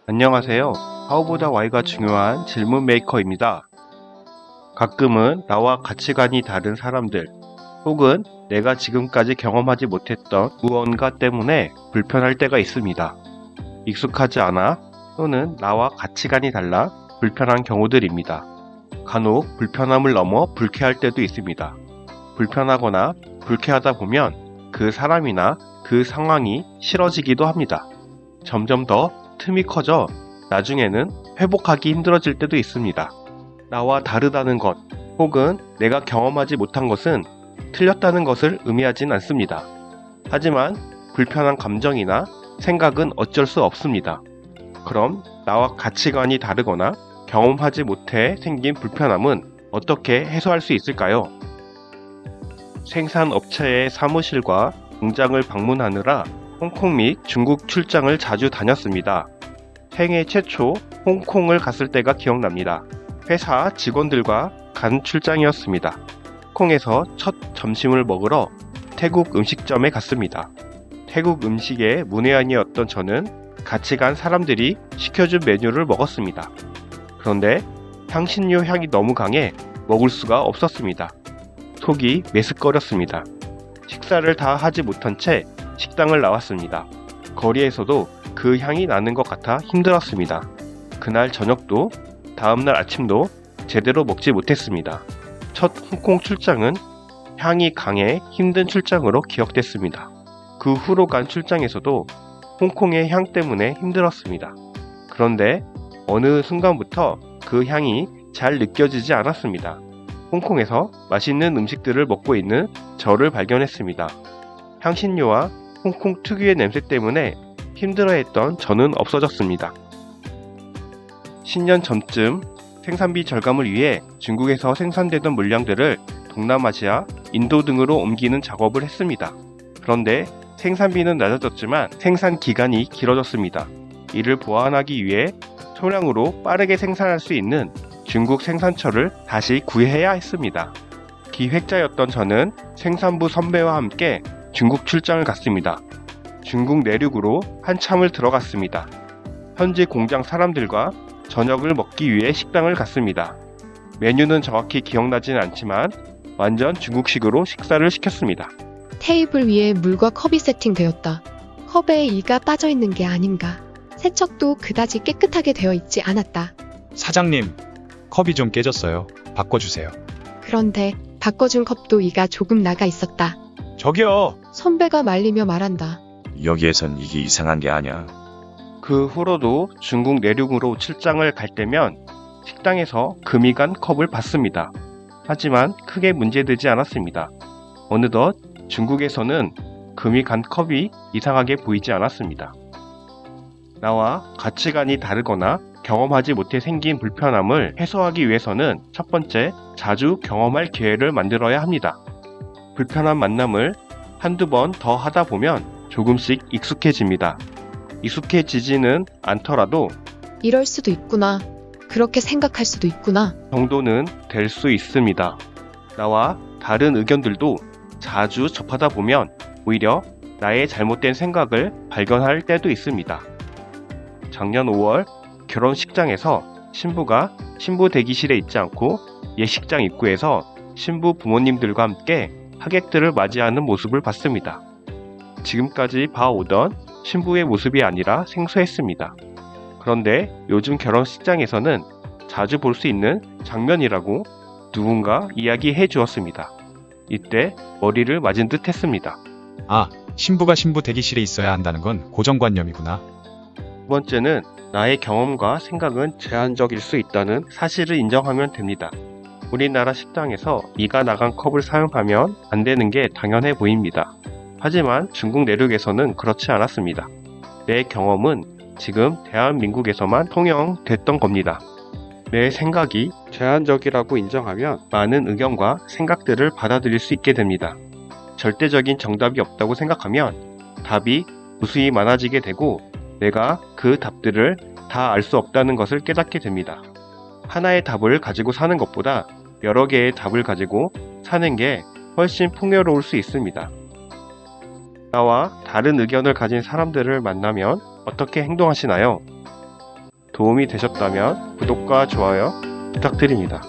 안녕하세요. How보다 Why가 중요한 질문 메이커입니다. 가끔은 나와 가치관이 다른 사람들, 혹은 내가 지금까지 경험하지 못했던 무언가 때문에 불편할 때가 있습니다. 익숙하지 않아 또는 나와 가치관이 달라 불편한 경우들입니다. 간혹 불편함을 넘어 불쾌할 때도 있습니다. 불편하거나 불쾌하다 보면 그 사람이나 그 상황이 싫어지기도 합니다. 점점 더 틈이 커져 나중에는 회복하기 힘들어질 때도 있습니다. 나와 다르다는 것 혹은 내가 경험하지 못한 것은 틀렸다는 것을 의미하진 않습니다. 하지만 불편한 감정이나 생각은 어쩔 수 없습니다. 그럼 나와 가치관이 다르거나 경험하지 못해 생긴 불편함은 어떻게 해소할 수 있을까요? 생산업체의 사무실과 공장을 방문하느라 홍콩 및 중국 출장을 자주 다녔습니다. 생애 최초 홍콩을 갔을 때가 기억납니다. 회사 직원들과 간 출장이었습니다. 홍콩에서 첫 점심을 먹으러 태국 음식점에 갔습니다. 태국 음식의 문외한이었던 저는 같이 간 사람들이 시켜준 메뉴를 먹었습니다. 그런데 향신료 향이 너무 강해 먹을 수가 없었습니다. 속이 메스꺼렸습니다. 식사를 다 하지 못한 채 식당을 나왔습니다. 거리에서도 그 향이 나는 것 같아 힘들었습니다. 그날 저녁도 다음날 아침도 제대로 먹지 못했습니다. 첫 홍콩 출장은 향이 강해 힘든 출장으로 기억됐습니다. 그 후로 간 출장에서도 홍콩의 향 때문에 힘들었습니다. 그런데 어느 순간부터 그 향이 잘 느껴지지 않았습니다. 홍콩에서 맛있는 음식들을 먹고 있는 저를 발견했습니다. 향신료와 홍콩 특유의 냄새 때문에 힘들어했던 저는 없어졌습니다. 10년 전쯤 생산비 절감을 위해 중국에서 생산되던 물량들을 동남아시아, 인도 등으로 옮기는 작업을 했습니다. 그런데 생산비는 낮아졌지만 생산 기간이 길어졌습니다. 이를 보완하기 위해 소량으로 빠르게 생산할 수 있는 중국 생산처를 다시 구해야 했습니다. 기획자였던 저는 생산부 선배와 함께 중국 출장을 갔습니다. 중국 내륙으로 한참을 들어갔습니다. 현지 공장 사람들과 저녁을 먹기 위해 식당을 갔습니다. 메뉴는 정확히 기억나진 않지만 완전 중국식으로 식사를 시켰습니다. 테이블 위에 물과 컵이 세팅되었다. 컵에 이가 빠져있는 게 아닌가. 세척도 그다지 깨끗하게 되어 있지 않았다. 사장님, 컵이 좀 깨졌어요. 바꿔주세요. 그런데 바꿔준 컵도 이가 조금 나가 있었다. 저기요! 선배가 말리며 말한다. 여기에선 이게 이상한 게 아니야. 그 후로도 중국 내륙으로 출장을 갈 때면 식당에서 금이 간 컵을 받습니다. 하지만 크게 문제되지 않았습니다. 어느덧 중국에서는 금이 간 컵이 이상하게 보이지 않았습니다. 나와 가치관이 다르거나 경험하지 못해 생긴 불편함을 해소하기 위해서는 첫 번째, 자주 경험할 기회를 만들어야 합니다. 불편한 만남을 한두 번 더 하다 보면 조금씩 익숙해집니다. 익숙해지지는 않더라도 이럴 수도 있구나. 그렇게 생각할 수도 있구나. 정도는 될 수 있습니다. 나와 다른 의견들도 자주 접하다 보면 오히려 나의 잘못된 생각을 발견할 때도 있습니다. 작년 5월 결혼식장에서 신부가 신부 대기실에 있지 않고 예식장 입구에서 신부 부모님들과 함께 하객들을 맞이하는 모습을 봤습니다. 지금까지 봐오던 신부의 모습이 아니라 생소했습니다. 그런데 요즘 결혼식장에서는 자주 볼 수 있는 장면이라고 누군가 이야기해 주었습니다. 이때 머리를 맞은 듯 했습니다. 아, 신부가 신부 대기실에 있어야 한다는 건 고정관념이구나. 두 번째는 나의 경험과 생각은 제한적일 수 있다는 사실을 인정하면 됩니다. 우리나라 식당에서 이가 나간 컵을 사용하면 안 되는 게 당연해 보입니다. 하지만 중국 내륙에서는 그렇지 않았습니다. 내 경험은 지금 대한민국에서만 통용됐던 겁니다. 내 생각이 제한적이라고 인정하면 많은 의견과 생각들을 받아들일 수 있게 됩니다. 절대적인 정답이 없다고 생각하면 답이 무수히 많아지게 되고 내가 그 답들을 다 알 수 없다는 것을 깨닫게 됩니다. 하나의 답을 가지고 사는 것보다 여러 개의 답을 가지고 사는 게 훨씬 풍요로울 수 있습니다. 나와 다른 의견을 가진 사람들을 만나면 어떻게 행동하시나요? 도움이 되셨다면 구독과 좋아요 부탁드립니다.